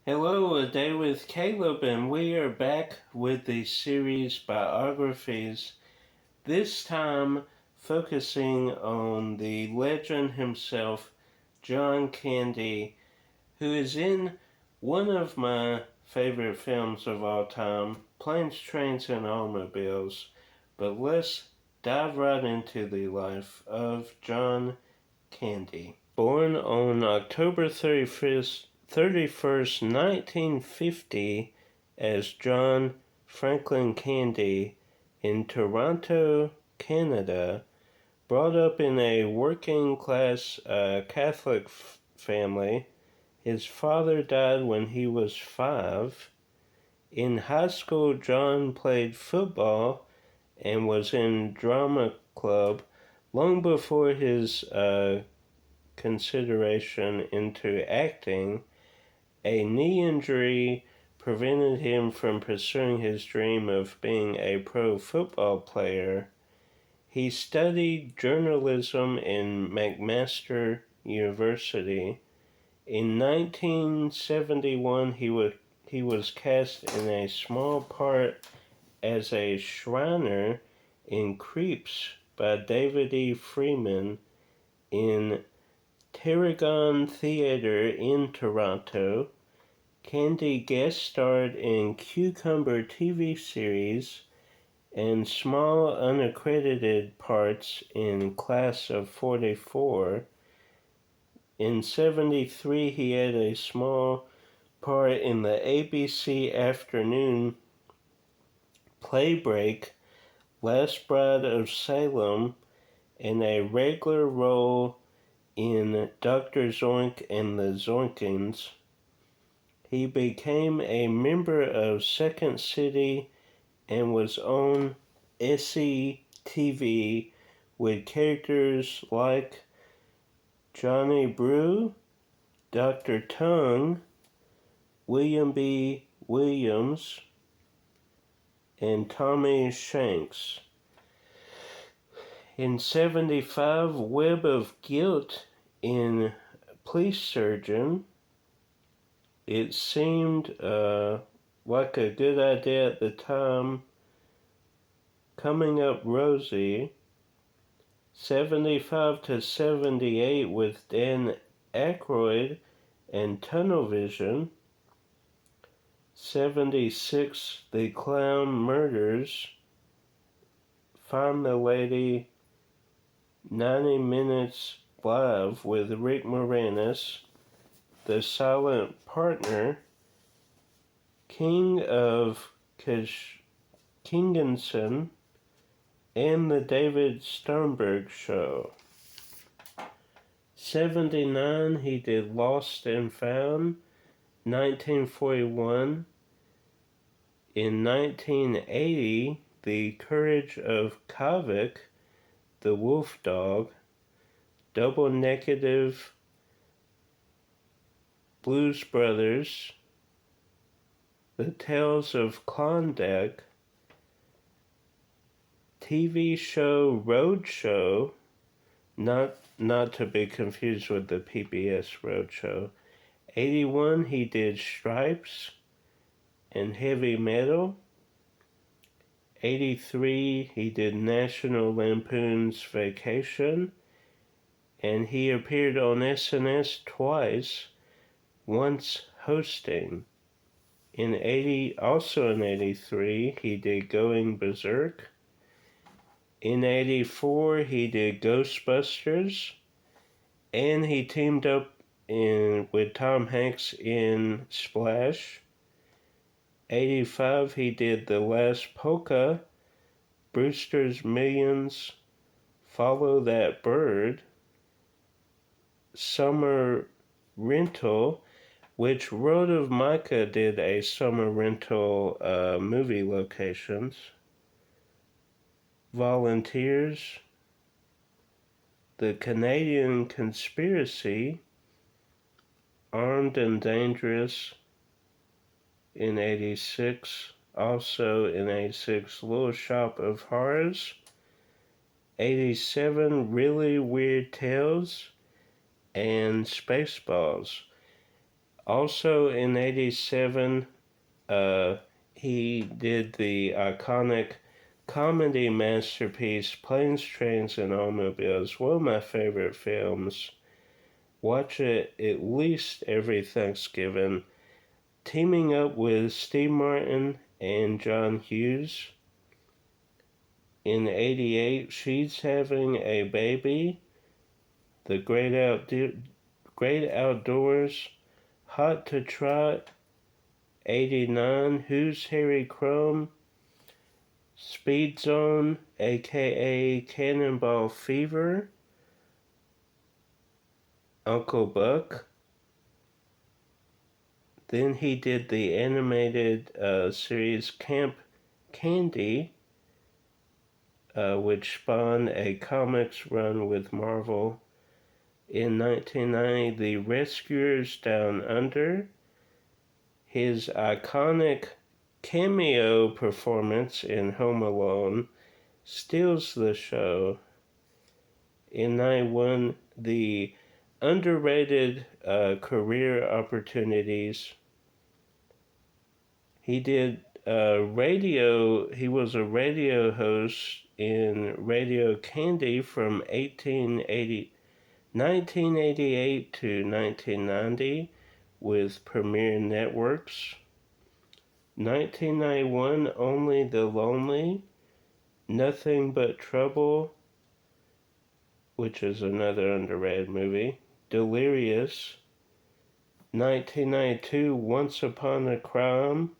Hello, A Day with Caleb, and we are back with the series Biographies, this time focusing on the legend himself, John Candy, who is in one of my favorite films of all time, Planes, Trains, and Automobiles. But let's dive right into the life of John Candy. Born on October 31st, 1950, as John Franklin Candy in Toronto, Canada, brought up in a working class Catholic family. His father died when he was 5. In high school, John played football and was in drama club long before his consideration into acting. A knee injury prevented him from pursuing his dream of being a pro football player. He studied journalism in McMaster University. In 1971, he was cast in a small part as a Shriner in Creeps by David E. Freeman in Tarragon Theatre in Toronto. Candy guest starred in Cucumber TV series and small unaccredited parts in Class of 44. In 73, he had a small part in the ABC afternoon play break Last Bride of Salem and a regular role in Dr. Zoink and the Zoinkins. He became a member of Second City and was on SCTV with characters like Johnny Brew, Dr. Tongue, William B. Williams, and Tommy Shanks. In 75, Web of Guilt in Police Surgeon. It seemed like a good idea at the time. Coming Up Rosie. 75 to 78 with Dan Aykroyd and Tunnel Vision. 76, The Clown Murders. Find the Lady. 90 Minutes Live with Rick Moranis. The Silent Partner. King of Kinginson, and The David Sternberg Show. 79, he did Lost and Found. 1941. In 1980, The Courage of Kavik, The Wolf Dog. Double Negative, Blues Brothers. The Tales of Klondike. TV show Roadshow, not to be confused with the PBS Roadshow. 81, he did Stripes and Heavy Metal. 83, he did National Lampoon's Vacation, and he appeared on SNS twice, once hosting. Also in 83, he did Going Berserk. In 84, he did Ghostbusters, and he teamed up with Tom Hanks in Splash. 85, he did The Last Polka, Brewster's Millions, Follow That Bird, Summer Rental, which Road of Micah did a summer rental movie locations. Volunteers, The Canadian Conspiracy, Armed and Dangerous in 86, also in 86, Little Shop of Horrors. 87, Really Weird Tales, and Spaceballs. Also in 87, he did the iconic comedy masterpiece Planes, Trains, and Automobiles, one of my favorite films. Watch it at least every Thanksgiving. Teaming up with Steve Martin and John Hughes. In 88, she's having a baby. The Great Outdoors. Hot to Trot. 89, Who's Harry Crumb? Speed Zone, aka Cannonball Fever. Uncle Buck. Then he did the animated series Camp Candy, which spawned a comics run with Marvel. In 1990, The Rescuers Down Under. His iconic cameo performance in Home Alone steals the show. In 91, the underrated career opportunities. He did radio. He was a radio host in Radio Candy from 1988 to 1990 with Premiere Networks. 1991, Only the Lonely. Nothing But Trouble, which is another underrated movie. Delirious. 1992, Once Upon a Crime.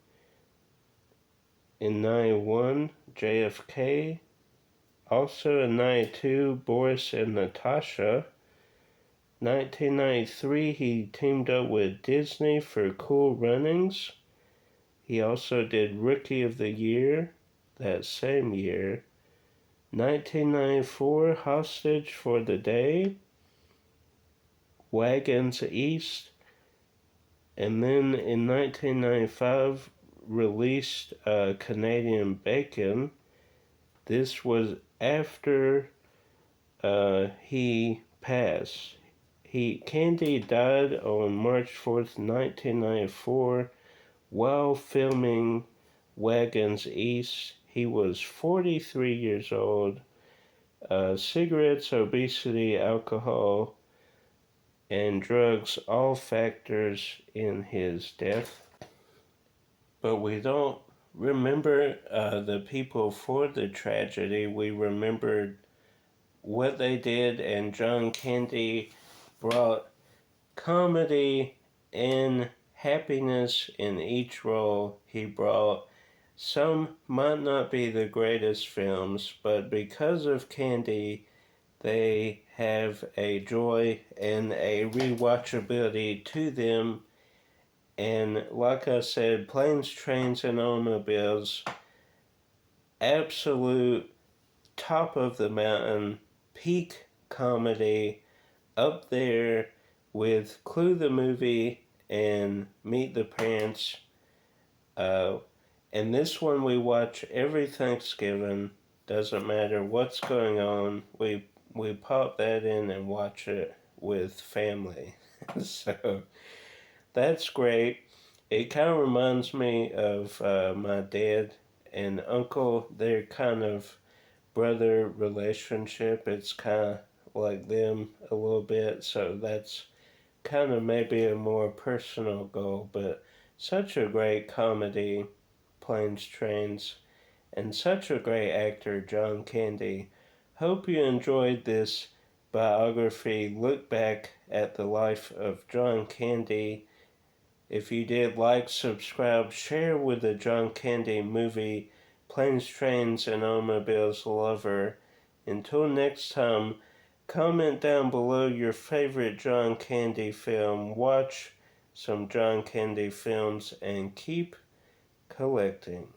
In 91, JFK. Also in 92, Boris and Natasha. 1993, he teamed up with Disney for Cool Runnings. He also did Rookie of the Year that same year. 1994, Hostage for the Day. Wagons East. And then in 1995, released Canadian Bacon. This was after he passed. Candy died on March 4th, 1994, while filming Wagons East. He was 43 years old. Cigarettes, obesity, alcohol, and drugs, all factors in his death. But we don't remember the people for the tragedy. We remembered what they did, and John Candy brought comedy and happiness in each role he brought. Some might not be the greatest films, but because of Candy, they have a joy and a rewatchability to them. And like I said, Planes, Trains, and Automobiles, absolute top of the mountain, peak comedy, up there with Clue the Movie and Meet the Parents. And this one we watch every Thanksgiving. Doesn't matter what's going on. We pop that in and watch it with family. So that's great. It kind of reminds me of my dad and uncle. They're kind of brother relationship. It's kind of like them a little bit. So that's kind of maybe a more personal goal. But such a great comedy, Planes, Trains, and such a great actor, John Candy. Hope you enjoyed this biography look back at the life of John Candy. If you did, like, subscribe, share with the John Candy movie Planes, Trains, and Automobiles lover. Until next time, comment down below your favorite John Candy film, watch some John Candy films, and keep collecting.